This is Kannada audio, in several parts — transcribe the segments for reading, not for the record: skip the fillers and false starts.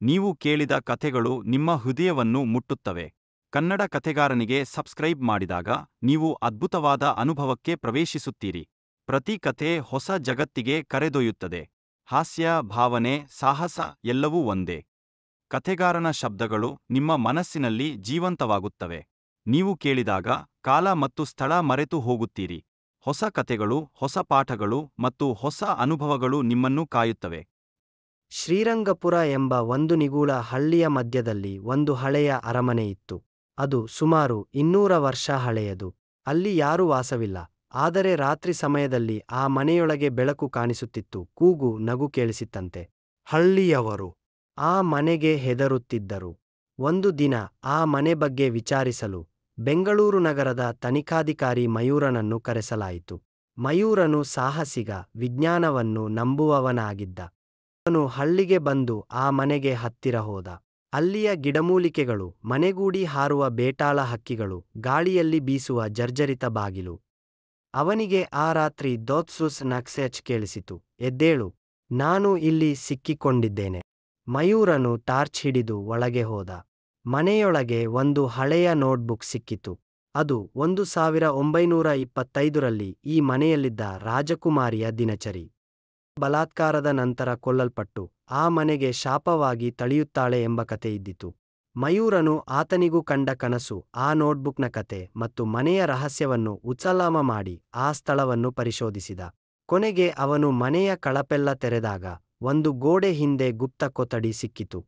ನೀವು ಕೇಳಿದ ಕಥೆಗಳು ನಿಮ್ಮ ಹೃದಯವನ್ನು ಮುಟ್ಟುತ್ತವೆ. ಕನ್ನಡ ಕಥೆಗಾರನಿಗೆ ಸಬ್ಸ್ಕ್ರೈಬ್ ಮಾಡಿದಾಗ ನೀವು ಅದ್ಭುತವಾದ ಅನುಭವಕ್ಕೆ ಪ್ರವೇಶಿಸುತ್ತೀರಿ. ಪ್ರತಿ ಕಥೆ ಹೊಸ ಜಗತ್ತಿಗೆ ಕರೆದೊಯ್ಯುತ್ತದೆ. ಹಾಸ್ಯ, ಭಾವನೆ, ಸಾಹಸ ಎಲ್ಲವೂ ಒಂದೇ. ಕಥೆಗಾರನ ಶಬ್ದಗಳು ನಿಮ್ಮ ಮನಸ್ಸಿನಲ್ಲಿ ಜೀವಂತವಾಗುತ್ತವೆ. ನೀವು ಕೇಳಿದಾಗ ಕಾಲ ಮತ್ತು ಸ್ಥಳ ಮರೆತು ಹೋಗುತ್ತೀರಿ. ಹೊಸ ಕಥೆಗಳು, ಹೊಸ ಪಾಠಗಳು ಮತ್ತು ಹೊಸ ಅನುಭವಗಳು ನಿಮ್ಮನ್ನು ಕಾಯುತ್ತವೆ. ಶ್ರೀರಂಗಪುರ ಎಂಬ ಒಂದು ನಿಗೂಢ ಹಳ್ಳಿಯ ಮಧ್ಯದಲ್ಲಿ ಒಂದು ಹಳೆಯ ಅರಮನೆಯಿತ್ತು. ಅದು ಸುಮಾರು 200 ವರ್ಷ ಹಳೆಯದು. ಅಲ್ಲಿ ಯಾರೂ ವಾಸವಿಲ್ಲ. ಆದರೆ ರಾತ್ರಿ ಸಮಯದಲ್ಲಿ ಆ ಮನೆಯೊಳಗೆ ಬೆಳಕು ಕಾಣಿಸುತ್ತಿತ್ತು. ಕೂಗು, ನಗು ಕೇಳಿಸಿತ್ತಂತೆ. ಹಳ್ಳಿಯವರು ಆ ಮನೆಗೆ ಹೆದರುತ್ತಿದ್ದರು. ಒಂದು ದಿನ ಆ ಮನೆ ಬಗ್ಗೆ ವಿಚಾರಿಸಲು ಬೆಂಗಳೂರು ನಗರದ ತನಿಖಾಧಿಕಾರಿ ಮಯೂರನನ್ನು ಕರೆಸಲಾಯಿತು. ಮಯೂರನು ಸಾಹಸಿಗ, ವಿಜ್ಞಾನವನ್ನು ನಂಬುವವನಾಗಿದ್ದ. ಅವನು ಹಳ್ಳಿಗೆ ಬಂದು ಆ ಮನೆಗೆ ಹತ್ತಿರ ಹೋದ. ಅಲ್ಲಿಯ ಗಿಡಮೂಲಿಕೆಗಳು, ಮನೆಗೂಡಿ ಹಾರುವ ಬೇಟಾಳ ಹಕ್ಕಿಗಳು, ಗಾಳಿಯಲ್ಲಿ ಬೀಸುವ ಜರ್ಜರಿತ ಬಾಗಿಲು. ಅವನಿಗೆ ಆ ರಾತ್ರಿ ದೋತ್ಸುಸ್ ನಕ್ಸೆಚ್ ಕೇಳಿಸಿತು. ಎದ್ದೇಳು, ನಾನು ಇಲ್ಲಿ ಸಿಕ್ಕಿಕೊಂಡಿದ್ದೇನೆ. ಮಯೂರನು ಟಾರ್ಚ್ ಹಿಡಿದು ಒಳಗೆ ಹೋದ. ಮನೆಯೊಳಗೆ ಒಂದು ಹಳೆಯ ನೋಟ್ಬುಕ್ ಸಿಕ್ಕಿತು. ಅದು 1925ರಲ್ಲಿ ಈ ಮನೆಯಲ್ಲಿದ್ದ ರಾಜಕುಮಾರಿಯ ದಿನಚರಿ. ಬಲಾತ್ಕಾರದ ನಂತರ ಕೊಲ್ಲಲ್ಪಟ್ಟು ಆ ಮನೆಗೆ ಶಾಪವಾಗಿ ತಳಿಯುತ್ತಾಳೆ ಎಂಬ ಕತೆ ಇದ್ದಿತು. ಮಯೂರನು ಆತನಿಗೂ ಕಂಡ ಕನಸು, ಆ ನೋಟ್ಬುಕ್ನ ಕತೆ ಮತ್ತು ಮನೆಯ ರಹಸ್ಯವನ್ನು ಉಚ್ಚಲಾಮ ಮಾಡಿ ಆ ಸ್ಥಳವನ್ನು ಪರಿಶೋಧಿಸಿದ. ಕೊನೆಗೆ ಅವನು ಮನೆಯ ಕಳಪೆಲ್ಲ ತೆರೆದಾಗ ಒಂದು ಗೋಡೆ ಹಿಂದೆ ಗುಪ್ತ ಕೊಠಡಿ ಸಿಕ್ಕಿತು.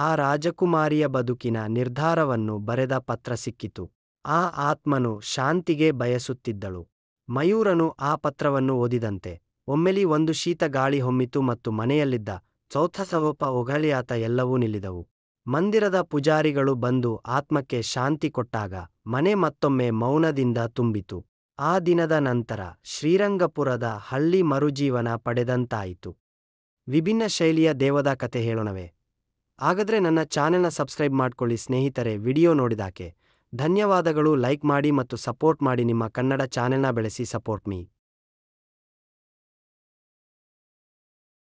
ಆ ರಾಜಕುಮಾರಿಯ ಬದುಕಿನ ನಿರ್ಧಾರವನ್ನು ಬರೆದ ಪತ್ರ ಸಿಕ್ಕಿತು. ಆ ಆತ್ಮನು ಶಾಂತಿಗೆ ಬಯಸುತ್ತಿದ್ದಳು. ಮಯೂರನು ಆ ಪತ್ರವನ್ನು ಓದಿದಂತೆ ಒಮ್ಮೆಲಿ ಒಂದು ಶೀತ ಗಾಳಿ ಹೊಮ್ಮಿತು ಮತ್ತು ಮನೆಯಲ್ಲಿದ್ದ ಚೌಥಸವೋಪ ಒಗಳಿಯಾತ ಎಲ್ಲವೂ ನಿಲ್ಲಿದವು. ಮಂದಿರದ ಪೂಜಾರಿಗಳು ಬಂದು ಆತ್ಮಕ್ಕೆ ಶಾಂತಿ ಕೊಟ್ಟಾಗ ಮನೆ ಮತ್ತೊಮ್ಮೆ ಮೌನದಿಂದ ತುಂಬಿತು. ಆ ದಿನದ ನಂತರ ಶ್ರೀರಂಗಪುರದ ಹಳ್ಳಿ ಮರುಜೀವನ ಪಡೆದಂತಾಯಿತು. ವಿಭಿನ್ನ ಶೈಲಿಯ ದೇವದ ಕತೆ ಹೇಳೋಣವೇ? ಹಾಗಾದ್ರೆ ನನ್ನ ಚಾನೆಲ್ನ ಸಬ್ಸ್ಕ್ರೈಬ್ ಮಾಡ್ಕೊಳ್ಳಿ ಸ್ನೇಹಿತರೆ. ವಿಡಿಯೋ ನೋಡಿದಾಕೆ ಧನ್ಯವಾದಗಳು. ಲೈಕ್ ಮಾಡಿ ಮತ್ತು ಸಪೋರ್ಟ್ ಮಾಡಿ. ನಿಮ್ಮ ಕನ್ನಡ ಚಾನೆಲ್ನ ಬೆಳೆಸಿ. Support me.